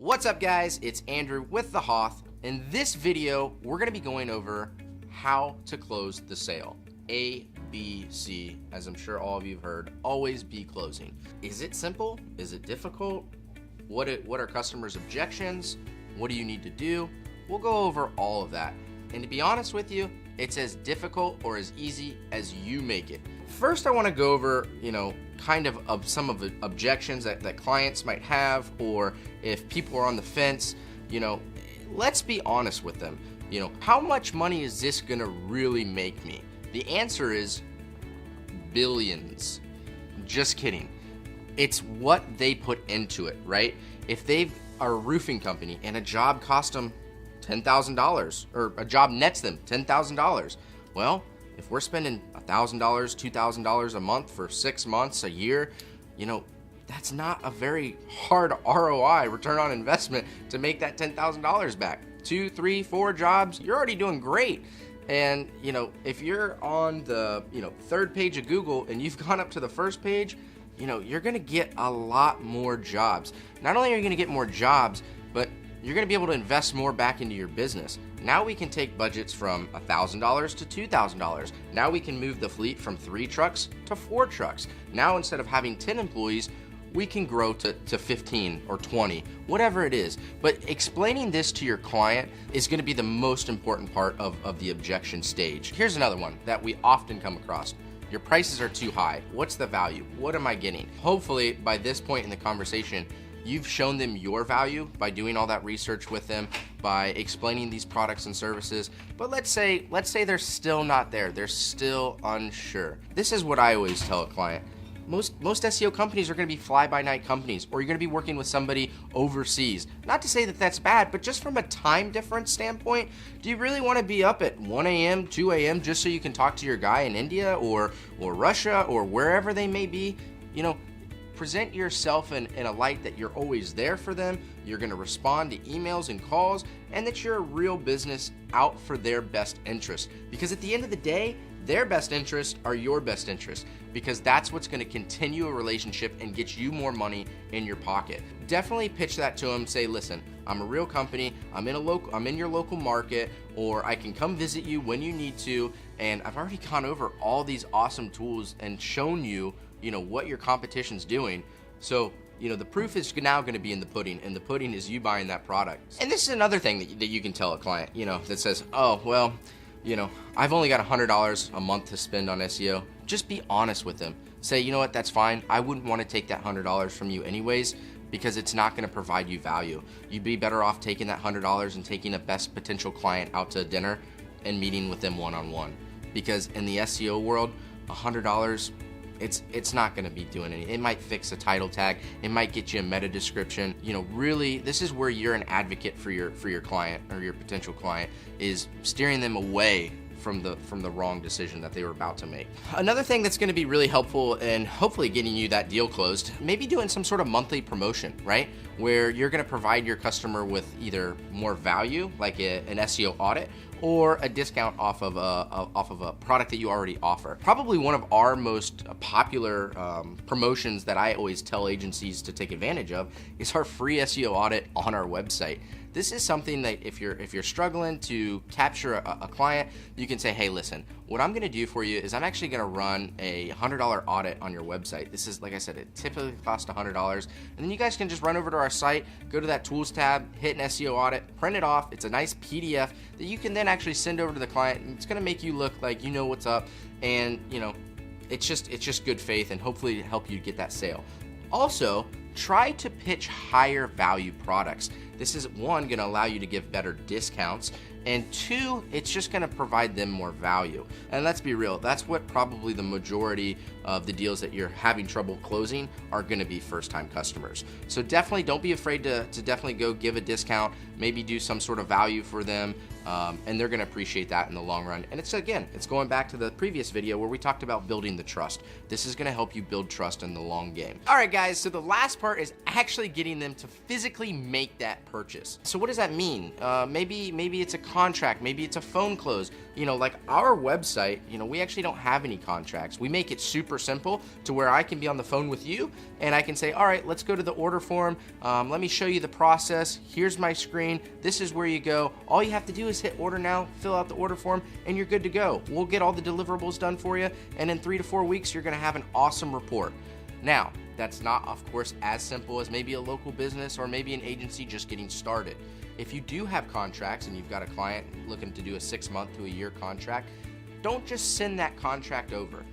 What's up guys, it's Andrew with the HOTH. In this video, we're gonna be going over how to close the sale. A, B, C, as I'm sure all of you have heard, always be closing. Is it simple? Is it difficult? What are customers' objections? What do you need to do? We'll go over all of that. And to be honest with you, it's as difficult or as easy as you make it. First, I wanna go over, kind of some of the objections that clients might have, or if people are on the fence, let's be honest with them. How much money is this gonna really make me? The answer is billions. Just kidding. It's what they put into it, right? If they are a roofing company and a job cost them $10,000, or a job nets them $10,000, well, if we're spending $1,000, $2,000 a month for 6 months, a year, that's not a very hard ROI, return on investment, to make that $10,000 back. 2, 3, 4 jobs, you're already doing great. And if you're on the third page of Google and you've gone up to the first page, you're gonna get a lot more jobs. Not only are you gonna get more jobs, but you're gonna be able to invest more back into your business. Now we can take budgets from $1,000 to $2,000. Now we can move the fleet from 3 trucks to 4 trucks. Now instead of having 10 employees, we can grow to 15 or 20, whatever it is. But explaining this to your client is gonna be the most important part of the objection stage. Here's another one that we often come across. Your prices are too high. What's the value? What am I getting? Hopefully by this point in the conversation, you've shown them your value by doing all that research with them, by explaining these products and services. But let's say they're still not there. They're still unsure. This is what I always tell a client. Most SEO companies are gonna be fly-by-night companies, or you're gonna be working with somebody overseas. Not to say that that's bad, but just from a time difference standpoint, do you really wanna be up at 1 a.m., 2 a.m. just so you can talk to your guy in India or Russia or wherever they may be? Present yourself in a light that you're always there for them, you're gonna respond to emails and calls, and that you're a real business out for their best interest. Because at the end of the day, their best interests are your best interests, because that's what's gonna continue a relationship and get you more money in your pocket. Definitely pitch that to them. Say, listen, I'm a real company, I'm in your local market, or I can come visit you when you need to, and I've already gone over all these awesome tools and shown you what your competition's doing. So, the proof is now gonna be in the pudding, and the pudding is you buying that product. And this is another thing that you can tell a client, that says, oh, well, I've only got $100 a month to spend on SEO. Just be honest with them. Say, you know what, that's fine. I wouldn't want to take that $100 from you anyways, because it's not going to provide you value. You'd be better off taking that $100 and taking a best potential client out to dinner and meeting with them one-on-one. Because in the SEO world, $100, it's not going to be doing anything. It might fix a title tag. It might get you a meta description. Really, this is where you're an advocate for your client or your potential client, is steering them away from the wrong decision that they were about to make. Another thing that's going to be really helpful in hopefully getting you that deal closed, maybe doing some sort of monthly promotion, right? Where you're going to provide your customer with either more value, like an SEO audit, or a discount off of a product that you already offer. Probably one of our most popular promotions that I always tell agencies to take advantage of is our free SEO audit on our website. This is something that if you're struggling to capture a client, you can say, hey, listen, what I'm gonna do for you is I'm actually gonna run a $100 audit on your website. This is, like I said, it typically costs $100. And then you guys can just run over to our site, go to that tools tab, hit an SEO audit, print it off. It's a nice PDF that you can then actually send over to the client, and it's gonna make you look like you know what's up, and it's just good faith, and hopefully help you get that sale. Also, try to pitch higher value products. This is, one, gonna allow you to give better discounts, and 2, it's just gonna provide them more value. And let's be real, that's what probably the majority of the deals that you're having trouble closing are gonna be first-time customers. So definitely don't be afraid to definitely go give a discount, maybe do some sort of value for them, and they're gonna appreciate that in the long run. And it's going back to the previous video where we talked about building the trust. This is gonna help you build trust in the long game. All right, guys, so the last part is actually getting them to physically make that purchase. So what does that mean? Maybe it's a contract, maybe it's a phone close. You know, like our website, you know, we actually don't have any contracts. We make it super simple to where I can be on the phone with you and I can say, all right, let's go to the order form. Let me show you the process. Here's my screen. This is where you go. All you have to do is hit order now, fill out the order form, and you're good to go. We'll get all the deliverables done for you, and in 3 to 4 weeks, you're gonna have an awesome report. Now, that's not, of course, as simple as maybe a local business or maybe an agency just getting started. If you do have contracts and you've got a client looking to do a 6-month to a year contract, don't just send that contract over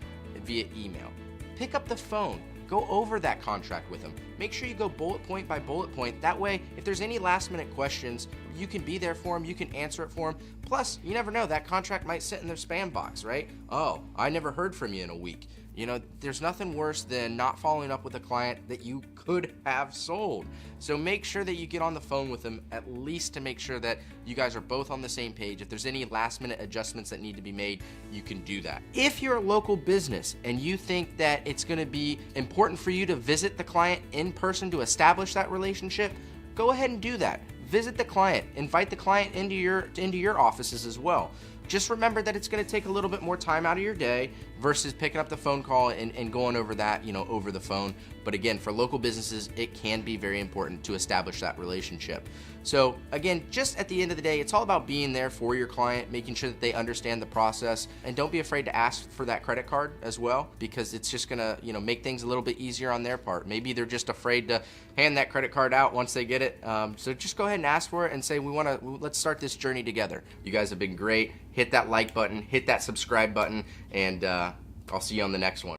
via email. Pick up the phone, go over that contract with them. Make sure you go bullet point by bullet point. That way, if there's any last minute questions, you can be there for them, you can answer it for them. Plus, you never know, that contract might sit in their spam box, right? Oh, I never heard from you in a week. You know, there's nothing worse than not following up with a client that you could have sold. So make sure that you get on the phone with them at least to make sure that you guys are both on the same page. If there's any last minute adjustments that need to be made, you can do that. If you're a local business and you think that it's going to be important for you to visit the client in person to establish that relationship, go ahead and do that. Visit the client, invite the client into your offices as well. Just remember that it's going to take a little bit more time out of your day versus picking up the phone call and going over that, you know, over the phone. But again, for local businesses, it can be very important to establish that relationship. So again, just at the end of the day, it's all about being there for your client, making sure that they understand the process, and don't be afraid to ask for that credit card as well, because it's just gonna, you know, make things a little bit easier on their part. Maybe they're just afraid to hand that credit card out once they get it. So just go ahead and ask for it and say, let's start this journey together. You guys have been great. Hit that like button, hit that subscribe button, and I'll see you on the next one.